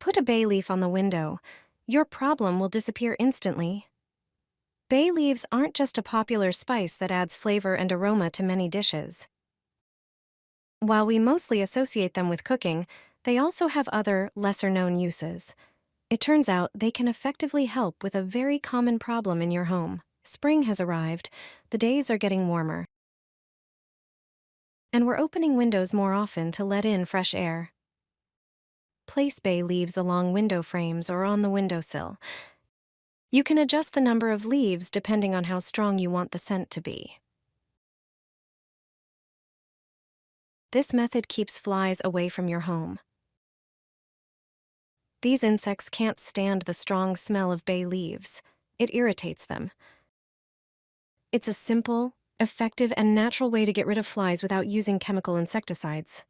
Put a bay leaf on the window. Your problem will disappear instantly. Bay leaves aren't just a popular spice that adds flavor and aroma to many dishes. While we mostly associate them with cooking, they also have other, lesser-known uses. It turns out they can effectively help with a very common problem in your home. Spring has arrived, the days are getting warmer, and we're opening windows more often to let in fresh air. Place bay leaves along window frames or on the windowsill. You can adjust the number of leaves depending on how strong you want the scent to be. This method keeps flies away from your home. These insects can't stand the strong smell of bay leaves. It irritates them. It's a simple, effective, and natural way to get rid of flies without using chemical insecticides.